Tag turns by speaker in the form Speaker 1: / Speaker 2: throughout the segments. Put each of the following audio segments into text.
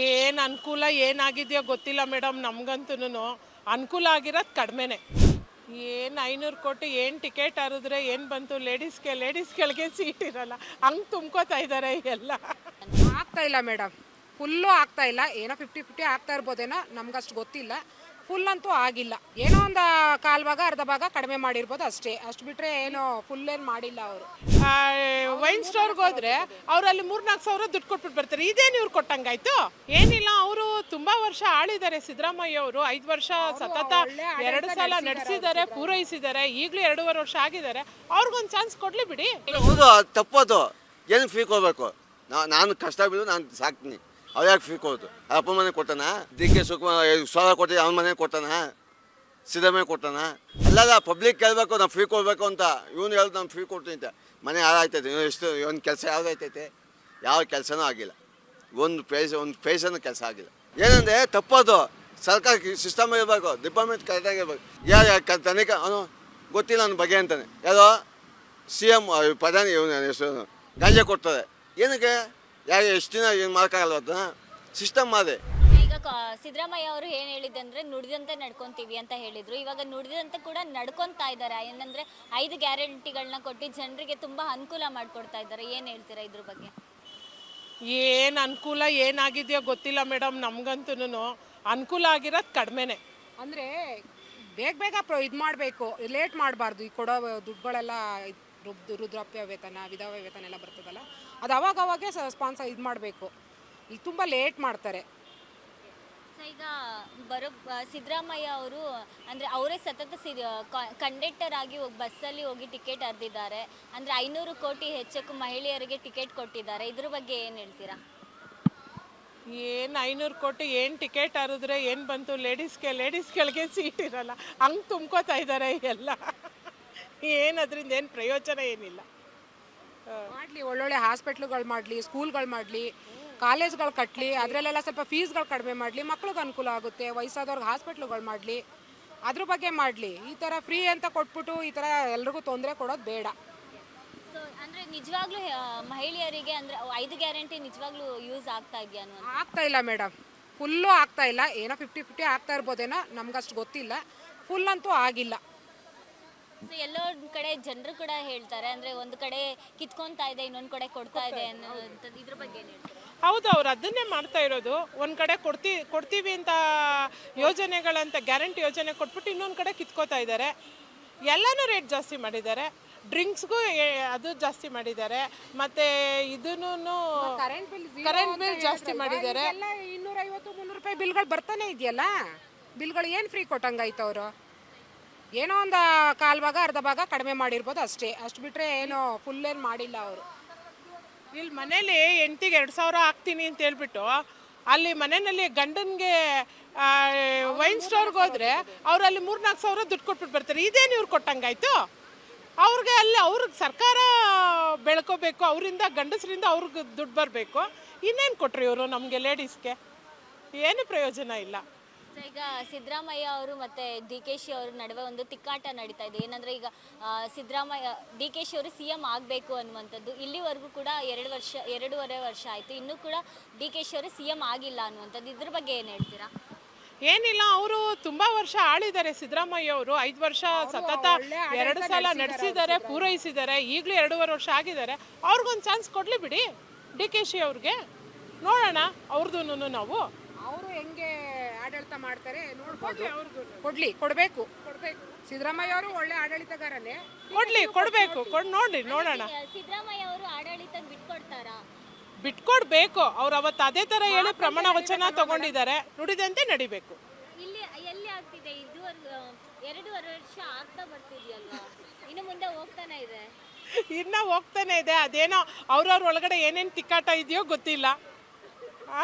Speaker 1: ಏನು ಅನುಕೂಲ ಏನಾಗಿದೆಯೋ ಗೊತ್ತಿಲ್ಲ ಮೇಡಮ್. ನಮಗಂತೂ ಅನುಕೂಲ ಆಗಿರೋದು ಕಡಿಮೆನೆ. ಏನು 500 ಕೋಟಿ ಏನು ಟಿಕೆಟ್ ಹರಿದ್ರೆ ಏನು ಬಂತು? ಲೇಡೀಸ್ಗಳಿಗೆ ಸೀಟ್ ಇರಲ್ಲ, ಹಂಗೆ ತುಂಬ್ಕೋತಾ ಇದ್ದಾರೆ ಎಲ್ಲ.
Speaker 2: ಆಗ್ತಾ ಇಲ್ಲ ಮೇಡಮ್, ಫುಲ್ಲು ಆಗ್ತಾ ಇಲ್ಲ. ಏನೋ 50-50 ಆಗ್ತಾ ಇರ್ಬೋದೇನೋ, ನಮ್ಗಷ್ಟು ಗೊತ್ತಿಲ್ಲ. ಫುಲ್ ಅಂತೂ ಆಗಿಲ್ಲ. ಏನೋ ಒಂದು ಕಾಲು ಭಾಗ ಅರ್ಧ ಭಾಗ ಕಡಿಮೆ ಮಾಡಿರ್ಬೋದು ಅಷ್ಟೇ. ಅಷ್ಟು ಬಿಟ್ಟರೆ ಏನೋ ಫುಲ್ ಏನು ಮಾಡಿಲ್ಲ ಅವರು.
Speaker 1: ವೈನ್ ಸ್ಟೋರ್ಗೆ ಹೋದ್ರೆ ಅವರಲ್ಲಿ 3-4 ಸಾವಿರ ದುಡ್ಡು ಕೊಟ್ಬಿಟ್ಟು ಬರ್ತಾರೆ. ಇದೇನು ಇವ್ರು ಕೊಟ್ಟಂಗಾಯ್ತು? ಏನಿಲ್ಲ, ಅವರು ತುಂಬಾ ವರ್ಷ ಆಳಿದ್ದಾರೆ ಸಿದ್ದರಾಮಯ್ಯ ಅವರು. 5 ವರ್ಷ ಸತತ 2 ಸಲ ನಡೆಸಿದ್ದಾರೆ, ಪೂರೈಸಿದ್ದಾರೆ. ಈಗಲೂ 2.5 ವರ್ಷ ಆಗಿದ್ದಾರೆ. ಅವ್ರಿಗೊಂದು ಚಾನ್ಸ್ ಕೊಡ್ಲಿ ಬಿಡಿ.
Speaker 3: ಹೌದು, ತಪ್ಪದು. ಏನು ಫ್ರೀ ಕೊಡಬೇಕು? ನಾನು ಕಷ್ಟ ಬಿದ್ದು ನಾನು ಸಾಕ್ತೀನಿ. ಅವ್ರು ಯಾಕೆ ಫ್ರೀ ಕೊಡೋದು? ಅಪ್ಪ ಮನೆ ಕೊಟ್ಟಾನ? DK ಶಿವಕುಮಾರ್ 1,000 ಕೊಟ್ಟು ಅವನ ಮನೆ ಕೊಟ್ಟಾನ? ಸಿದ್ದರಾಮಯ್ಯ ಕೊಟ್ಟಾನ? ಅಲ್ಲಲ್ಲ, ಪಬ್ಲಿಕ್ ಕೇಳಬೇಕು ನಾವು ಫ್ರೀ ಕೊಡಬೇಕು ಅಂತ. ಇವನು ಹೇಳೋದು ನಾನು ಫ್ರೀ ಕೊಡ್ತೀನಿ ಅಂತ. ಮನೆ ಹಾಳಾಯ್ತೈತೆ. ಎಷ್ಟು ಒಂದು ಕೆಲಸ ಯಾವುದಾಯ್ತೈತೆ? ಯಾವ ಕೆಲಸನೂ ಆಗಿಲ್ಲ. ಒಂದು ಪೈಸನೂ ಕೆಲಸ ಆಗಿಲ್ಲ. ಏನಂದರೆ ತಪ್ಪದು. ಸರ್ಕಾರ ಸಿಸ್ಟಮ್ ಇರಬೇಕು, ಡಿಪಾರ್ಟ್ಮೆಂಟ್ ಕರೆಕ್ಟಾಗಿರ್ಬೇಕು. ಯಾರು ತನಿಖೆ ಅವನು ಗೊತ್ತಿಲ್ಲ ನನ್ನ ಬಗ್ಗೆ ಅಂತಾನೆ. ಯಾವುದೋ CM ಪ್ರಧಾನಿ ಇವನು ಹೆಸರು ಗಾಂಜಾ ಕೊಡ್ತಾರೆ. ಏನಕ್ಕೆ? ಯಾರು ಎಷ್ಟು ದಿನ ಏನು ಮಾಡೋಕ್ಕಾಗಲ್ಲ? ಅದನ್ನ ಸಿಸ್ಟಮ್ ಮಾಡಿ.
Speaker 4: ಈಗ ಸಿದ್ದರಾಮಯ್ಯ ಅವರು ಏನು ಹೇಳಿದ್ದಂದ್ರೆ ನುಡಿದಂತೆ ನಡ್ಕೊಂತೀವಿ ಅಂತ ಹೇಳಿದ್ರು. ಇವಾಗ ನುಡಿದಂತೆ ಕೂಡ ನಡ್ಕೊತಾ ಇದ್ದಾರೆ. ಏನಂದ್ರೆ 5 ಗ್ಯಾರಂಟಿಗಳನ್ನ ಕೊಟ್ಟು ಜನರಿಗೆ ತುಂಬಾ ಅನುಕೂಲ ಮಾಡಿಕೊಡ್ತಾ ಇದ್ದಾರೆ. ಏನು ಹೇಳ್ತೀರಾ ಇದ್ರ ಬಗ್ಗೆ?
Speaker 1: ಏನು ಅನುಕೂಲ ಏನಾಗಿದೆಯೋ ಗೊತ್ತಿಲ್ಲ ಮೇಡಮ್. ನಮಗಂತೂ ಅನುಕೂಲ ಆಗಿರೋದು ಕಡಿಮೆನೆ.
Speaker 2: ಅಂದರೆ ಬೇಗ ಇದು ಮಾಡಬೇಕು, ಲೇಟ್ ಮಾಡಬಾರ್ದು. ಈ ಕೊಡೋ ದುಡ್ಡುಗಳೆಲ್ಲ ವೃದ್ಧಾಪ್ಯ ವೇತನ, ವಿಧವಾ ವೇತನ ಎಲ್ಲ ಬರ್ತದಲ್ಲ, ಅದು ಅವಾಗವಾಗೇ ಸ್ಪಾನ್ಸರ್ ಇದು ಮಾಡಬೇಕು. ಈಗ ತುಂಬ ಲೇಟ್ ಮಾಡ್ತಾರೆ.
Speaker 4: ಈಗ ಸಿದ್ದರಾಮಯ್ಯ ಅವರು ಅಂದರೆ ಅವರೇ ಸತತ ಕಂಡಕ್ಟರ್ ಆಗಿ ಬಸ್ಸಲ್ಲಿ ಹೋಗಿ ಟಿಕೆಟ್ ಹರಿದಿದ್ದಾರೆ. ಅಂದರೆ 500 ಕೋಟಿ ಹೆಚ್ಚಕ್ಕೂ ಮಹಿಳೆಯರಿಗೆ ಟಿಕೆಟ್ ಕೊಟ್ಟಿದ್ದಾರೆ. ಇದ್ರ ಬಗ್ಗೆ ಏನು ಹೇಳ್ತೀರಾ?
Speaker 1: ಏನು 500 ಕೋಟಿ ಏನು ಟಿಕೆಟ್ ಹರಿದ್ರೆ ಏನು ಬಂತು? ಲೇಡೀಸ್ಗಳಿಗೆ ಸೀಟ್ ಇರಲ್ಲ, ಹಂಗೆ ತುಂಬ್ಕೋತಾ ಇದ್ದಾರೆ ಎಲ್ಲ. ಏನು ಅದರಿಂದ ಏನು ಪ್ರಯೋಜನ ಏನಿಲ್ಲ.
Speaker 2: ಮಾಡಲಿ, ಒಳ್ಳೊಳ್ಳೆ ಹಾಸ್ಪಿಟ್ಲುಗಳು ಮಾಡಲಿ, ಸ್ಕೂಲ್ಗಳು ಮಾಡಲಿ, ಕಾಲೇಜ್ಗಳು ಕಟ್ಟಲಿ. ಅದರಲ್ಲೆಲ್ಲ ಸ್ವಲ್ಪ ಫೀಸ್ಗಳು ಕಡಿಮೆ ಮಾಡಲಿ, ಮಕ್ಳಿಗೆ ಅನುಕೂಲ ಆಗುತ್ತೆ. ವಯಸ್ಸಾದವ್ರಿಗೆ ಹಾಸ್ಪಿಟ್ಲುಗಳು ಮಾಡಲಿ, ಅದ್ರ ಬಗ್ಗೆ ಮಾಡಲಿ. ಈ ಥರ ಫ್ರೀ ಅಂತ ಕೊಟ್ಬಿಟ್ಟು ಈ ಥರ ಎಲ್ರಿಗೂ ತೊಂದರೆ ಕೊಡೋದು ಬೇಡ.
Speaker 4: ಸೊ ಅಂದರೆ ನಿಜವಾಗ್ಲೂ ಮಹಿಳೆಯರಿಗೆ ಅಂದರೆ 5 ಗ್ಯಾರಂಟಿ ನಿಜವಾಗ್ಲೂ ಯೂಸ್ ಆಗ್ತಾ ಇದೆಯಾ?
Speaker 2: ಆಗ್ತಾ ಇಲ್ಲ ಮೇಡಮ್, ಫುಲ್ಲು ಆಗ್ತಾ ಇಲ್ಲ. ಏನೋ 50-50 ಆಗ್ತಾ ಇರ್ಬೋದೇನೋ, ನಮ್ಗಷ್ಟು ಗೊತ್ತಿಲ್ಲ. ಫುಲ್ ಅಂತೂ ಆಗಿಲ್ಲ.
Speaker 4: ಸೊ ಎಲ್ಲೋ ಒಂದು ಕಡೆ ಜನರು ಕೂಡ ಹೇಳ್ತಾರೆ, ಅಂದರೆ ಒಂದು ಕಡೆ ಕಿತ್ಕೊತಾ ಇದೆ, ಇನ್ನೊಂದು ಕಡೆ ಕೊಡ್ತಾ ಇದೆ ಅನ್ನೋಂಥದ್ದು. ಇದ್ರ ಬಗ್ಗೆ ಏನು ಹೇಳ್ತಾರೆ?
Speaker 1: ಹೌದು, ಅವ್ರು ಅದನ್ನೇ ಮಾಡ್ತಾ ಇರೋದು. ಒಂದು ಕಡೆ ಕೊಡ್ತೀವಿ ಅಂತ ಯೋಜನೆಗಳಂತ ಗ್ಯಾರಂಟಿ ಯೋಜನೆ ಕೊಟ್ಬಿಟ್ಟು ಇನ್ನೊಂದು ಕಡೆ ಕಿತ್ಕೋತಾ ಇದ್ದಾರೆ. ಎಲ್ಲನೂ ರೇಟ್ ಜಾಸ್ತಿ ಮಾಡಿದ್ದಾರೆ. ಡ್ರಿಂಕ್ಸ್ಗೂ ಅದು ಜಾಸ್ತಿ ಮಾಡಿದ್ದಾರೆ. ಮತ್ತು ಇದನ್ನು ಕರೆಂಟ್ ಬಿಲ್ ಜಾಸ್ತಿ ಮಾಡಿದ್ದಾರೆ.
Speaker 2: 250-300 ರೂಪಾಯಿ ಬಿಲ್ಗಳು ಬರ್ತಾನೆ ಇದೆಯಲ್ಲ. ಬಿಲ್ಗಳು ಏನು ಫ್ರೀ ಕೊಟ್ಟಂಗಾಯ್ತು ಅವರು? ಏನೋ ಒಂದು ಕಾಲು ಭಾಗ ಅರ್ಧ ಭಾಗ ಕಡಿಮೆ ಮಾಡಿರ್ಬೋದು ಅಷ್ಟೇ. ಅಷ್ಟು ಬಿಟ್ಟರೆ ಏನೋ ಫುಲ್ ಏನು ಮಾಡಿಲ್ಲ ಅವರು.
Speaker 1: ಇಲ್ಲಿ ಮನೇಲಿ ಹೆಂಡ್ತಿಗೆ 2,000 ಹಾಕ್ತೀನಿ ಅಂತ ಹೇಳ್ಬಿಟ್ಟು ಅಲ್ಲಿ ಮನೆಯಲ್ಲಿ ಗಂಡನಿಗೆ ವೈನ್ ಸ್ಟೋರ್ಗೆ ಹೋದ್ರೆ ಅವರಲ್ಲಿ 3-4 ಸಾವಿರ ದುಡ್ಡು ಕೊಟ್ಬಿಟ್ಟು ಬರ್ತಾರೆ. ಇದೇನು ಇವ್ರು ಕೊಟ್ಟಂಗಾಯ್ತು? ಅವ್ರಿಗೆ ಅವ್ರಿಗೆ ಸರ್ಕಾರ ಬೆಳ್ಕೋಬೇಕು, ಅವರಿಂದ ಗಂಡಸರಿಂದ ಅವ್ರಿಗೆ ದುಡ್ಡು ಬರಬೇಕು. ಇನ್ನೇನು ಕೊಟ್ರಿ ಇವರು ನಮಗೆ ಲೇಡೀಸ್ಗೆ? ಏನು ಪ್ರಯೋಜನ ಇಲ್ಲ.
Speaker 4: ಈಗ ಸಿದ್ದರಾಮಯ್ಯ ಅವರು ಮತ್ತು DK ಅವರ ನಡುವೆ ಒಂದು ತಿಕ್ಕಾಟ ನಡೀತಾ ಇದೆ. ಏನಂದರೆ ಈಗ DK ಅವರು CM ಆಗಬೇಕು ಅನ್ನುವಂಥದ್ದು. ಇಲ್ಲಿವರೆಗೂ ಕೂಡ 2.5 ವರ್ಷ ಆಯಿತು, ಇನ್ನೂ ಕೂಡ DK ಅವರು CM ಆಗಿಲ್ಲ ಅನ್ನುವಂಥದ್ದು. ಇದ್ರ ಬಗ್ಗೆ ಏನು ಹೇಳ್ತೀರಾ?
Speaker 1: ಏನಿಲ್ಲ, ಅವರು ತುಂಬಾ ವರ್ಷ ಆಳಿದ್ದಾರೆ ಸಿದ್ದರಾಮಯ್ಯ ಅವರು. 5 ವರ್ಷ ಸತತ 2 ಸಲ ನಡೆಸಿದ್ದಾರೆ, ಪೂರೈಸಿದ್ದಾರೆ. ಈಗಲೂ 2.5 ವರ್ಷ ಆಗಿದ್ದಾರೆ. ಅವ್ರಿಗೊಂದು ಚಾನ್ಸ್ ಕೊಡ್ಲಿ ಬಿಡಿ DK ಅವ್ರಿಗೆ. ನೋಡೋಣ ಅವ್ರದ್ದು. ನಾವು
Speaker 2: ಅವರು ಹೆಂಗೆ ಆಡಳಿತ ಮಾಡ್ತಾರೆ ನೋಡ್ಬೋದು. ಕೊಡಬೇಕು. ಸಿದ್ದರಾಮಯ್ಯ ಅವರು ಒಳ್ಳೆ ಆಡಳಿತಗಾರನೇ.
Speaker 1: ಕೊಡಬೇಕು. ನೋಡೋಣ.
Speaker 4: ಸಿದ್ದರಾಮಯ್ಯ ಅವರು ಆಡಳಿತ ಬಿಟ್ಕೊಡ್ತಾರಾ?
Speaker 1: ಬಿಟ್ಕೊಡ್ಬೇಕು. ಅವ್ರು ಅವತ್ತು ಅದೇ ಥರ ಹೇಳಿ ಪ್ರಮಾಣ ವಚನ ತಗೊಂಡಿದ್ದಾರೆ. ನುಡಿದಂತೆ ನಡಿಬೇಕು.
Speaker 4: ಇಲ್ಲಿ ಎಲ್ಲಿ ಆಗ್ತಿದೆ? ಇದುವರೆಗೂ 2.5 ವರ್ಷ ಆಗ್ತಾ ಬರ್ತಿದೆಯಲ್ವಾ? ಇನ್ನು ಮುಂದೆ ಹೋಗ್ತಾನೆ ಇದೆ.
Speaker 1: ಅದೇನೋ ಅವ್ರವ್ರ ಒಳಗಡೆ ಏನೇನು ತಿಕ್ಕಾಟ ಇದೆಯೋ ಗೊತ್ತಿಲ್ಲ,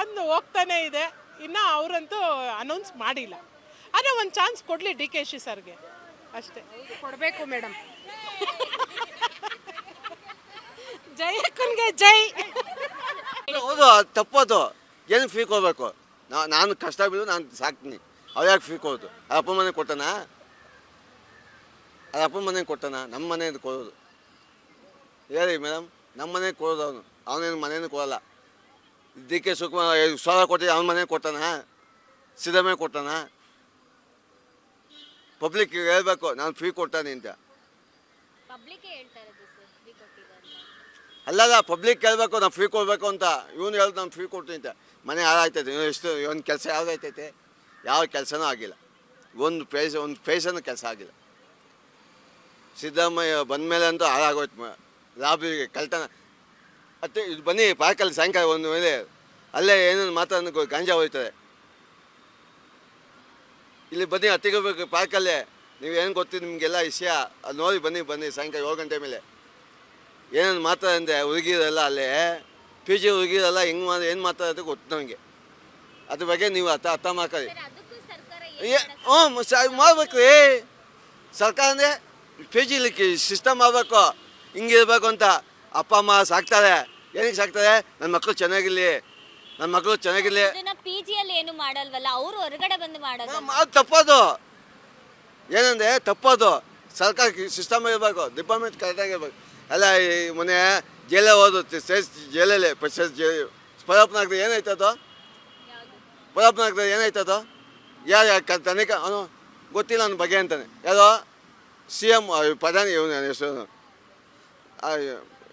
Speaker 1: ಅದು ಹೋಗ್ತಾನೆ ಇದೆ. ಇನ್ನು ಅವರಂತೂ ಅನೌನ್ಸ್ ಮಾಡಿಲ್ಲ. ಆದರೆ ಒಂದು ಚಾನ್ಸ್ ಕೊಡಲಿ DK ಸರ್ಗೆ ಅಷ್ಟೇ.
Speaker 2: ಕೊಡಬೇಕು ಮೇಡಮ್.
Speaker 1: ಜಯಕ್ಕನ್ಗೆ ಜೈ.
Speaker 3: ಹೌದು, ತಪ್ಪದು. ಏನು ಫ್ರೀ ಕೊಡಬೇಕು? ನಾನು ಕಷ್ಟ ಬಿದ್ದು ನಾನು ಸಾಕ್ತೀನಿ. ಅವ್ರು ಯಾಕೆ ಫ್ರೀ ಕೊಡೋದು? ಅಪ್ಪ ಮನೆ ಕೊಟ್ಟಾನ? ಅಪ್ಪ ಮನೆ ಕೊಟ್ಟಾನ? ನಮ್ಮ ಮನೆಯಿಂದ ಕೊಡೋದು ಹೇಳಿ ಮೇಡಮ್. ನಮ್ಮ ಮನೆಗೆ ಕೊಡೋದು ಅವನೇನು ಮನೇನು ಕೊಡಲ್ಲ. ಡಿ ಕೆ ಶಿವಕುಮಾರ್ 1,000 ಕೋಟಿ ಅವನ ಮನೆ ಕೊಟ್ಟಾನ, ಸಿದ್ದರಾಮಯ್ಯ ಕೊಟ್ಟಾನ? ಪಬ್ಲಿಕ್ ಹೇಳ್ಬೇಕು ನಾನು ಫ್ರೀ ಕೊಡ್ತಾನೆ ಅಂತ.
Speaker 4: ಪಬ್ಲಿಕ್ ಹೇಳ್ತಾ ಇರೋದು ಸರ್ ಫ್ರೀ ಕೊಟ್ಟಿದ್ದಾರೆ ಅಂತ.
Speaker 3: ಅಲ್ಲಲ್ಲ, ಪಬ್ಲಿಕ್ ಹೇಳ್ಬೇಕು ನಾನು ಫ್ರೀ ಕೊಡಬೇಕು ಅಂತ. ಇವನು ಹೇಳಿ ನಾನು ಫ್ರೀ ಕೊಡ್ತೀನಿ ಅಂತ. ಮನೆ ಹಾಳಾಯ್ತೈತೆ. ಎಷ್ಟು ಒಂದು ಕೆಲಸ ಯಾವುದಾಯ್ತೈತೆ? ಯಾವ ಕೆಲಸನೂ ಆಗಿಲ್ಲ. ಒಂದು ಪೈಸನೂ ಕೆಲಸ ಆಗಿಲ್ಲ. ಸಿದ್ದರಾಮಯ್ಯ ಬಂದ ಮೇಲೆ ಅಂತೂ ಹಾಳಾಗೋಯ್ತು. ಲಾಬಿಗೆ ಕಳ್ತನ. ಮತ್ತು ಇದು ಬನ್ನಿ ಪಾರ್ಕಲ್ಲಿ ಸಾಯಂಕಾಲ ಒಂದು ಮೇಲೆ ಅಲ್ಲೇ ಏನೇನು ಮಾತಾಡೋ ಗಾಂಜಾ ಹೋಯ್ತದೆ. ಇಲ್ಲಿ ಬನ್ನಿ ಹತ್ತಿಗೋಬೇಕು ಪಾರ್ಕಲ್ಲೇ. ನೀವು ಏನು ಗೊತ್ತಿದ್ದು ನಿಮಗೆಲ್ಲ ವಿಷಯ ಅದು ನೋಡಿ ಬನ್ನಿ ಸಾಯಂಕಾಲ 7 ಗಂಟೆ ಮೇಲೆ ಏನೇನು ಮಾತಾಡಂದೆ ಹುಡುಗಿರೆಲ್ಲ ಅಲ್ಲೇ PG ಹುಡುಗಿರೆಲ್ಲ ಏನು ಮಾತಾಡೋದು ಗೊತ್ತು ನಮಗೆ. ಅದ್ರ ಬಗ್ಗೆ ನೀವು ಅರ್ಥ ಮಾಡ್ಕೊಳ್ಳಿ.
Speaker 4: ಸರ್ ಅದಕ್ಕೂ ಸರ್ಕಾರ
Speaker 3: ಮಾಡ್ಬೇಕು ರೀ. ಸರ್ಕಾರ ಅಂದರೆ PG ಸಿಸ್ಟಮ್ ಮಾಡಬೇಕು, ಹಿಂಗಿರ್ಬೇಕು ಅಂತ. ಅಪ್ಪ ಅಮ್ಮ ಸಾಕ್ತಾರೆ. ಏನಕ್ಕೆ ಸಾಕ್ತಾರೆ? ನನ್ನ ಮಕ್ಕಳು ಚೆನ್ನಾಗಿರಲಿ.
Speaker 4: ಇದನ್ನ PGಯಲ್ಲಿ ಏನು ಮಾಡಲ್ವಲ್ಲ, ಅವರು ಹೊರಗಡೆ ಬಂದು ಮಾಡೋದು.
Speaker 3: ಅದು ತಪ್ಪೋದು. ಏನಂದರೆ ತಪ್ಪೋದು. ಸರ್ಕಾರ ಸಿಸ್ಟಮ್ ಇರಬೇಕು, ಡಿಪಾರ್ಟ್ಮೆಂಟ್ ಕರೆಕ್ಟಾಗಿರ್ಬೇಕು. ಅಲ್ಲ, ಈ ಮೊನ್ನೆ ಜೈಲೇ ಹೋದು ಜೈಲಲ್ಲಿ ಪರಪ್ಪನಾಗ್ತದೆ. ಏನಾಯ್ತದು ಪರಪ್ಪನಾಗ್ತದೆ? ಏನಾಯ್ತದು? ಯಾರು ತನಿಖೆ ಅವನು ಗೊತ್ತಿಲ್ಲ ನನ್ನ ಬಗ್ಗೆ ಅಂತಾನೆ. ಯಾರೋ CM ಪ್ರಧಾನಿ ಇವನು ಹೆಸರು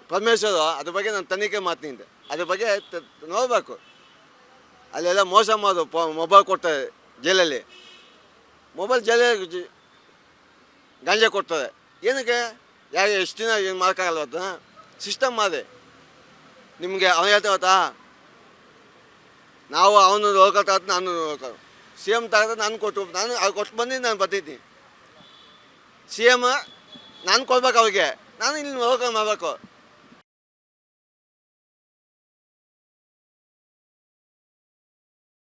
Speaker 3: ಪರಮೇಶ್ವರ್. ಅದ್ರ ಬಗ್ಗೆ ನಾನು ತನಿಖೆ ಮಾಡ್ತೀನಿ. ಅದ್ರ ಬಗ್ಗೆ ನೋಡಬೇಕು. ಅಲ್ಲೆಲ್ಲ ಮೋಸ ಮಾಡೋದು. ಮೊಬೈಲ್ ಕೊಡ್ತಾರೆ ಜೈಲಲ್ಲಿ. ಜೈಲಲ್ಲಿ ಗಾಂಜಾ ಕೊಡ್ತಾರೆ. ಏನಕ್ಕೆ? ಯಾರು ಎಷ್ಟು ದಿನ ಏನು ಮಾಡೋಕ್ಕಾಗಲ್ಲ. ಅದನ್ನ ಸಿಸ್ಟಮ್ ಮಾಡಿ. ನಿಮಗೆ ಅವನು ಹೇಳ್ತಾವತ್ತಾ? ನಾವು ಅವನು ಹೋಗ್ಕೊಳ್ತಾ ನಾನು CM ತಗೋತ ನಾನು ಕೊಟ್ಟು ಬಂದು ನಾನು ಬರ್ತಿದ್ದೀನಿ. CM ನಾನು ಕೊಡ್ಬೇಕು ಅವ್ರಿಗೆ. ನಾನು ಇಲ್ಲಿ ಹೋಗ್ಕೊಂಡು ಮಾಡಬೇಕು.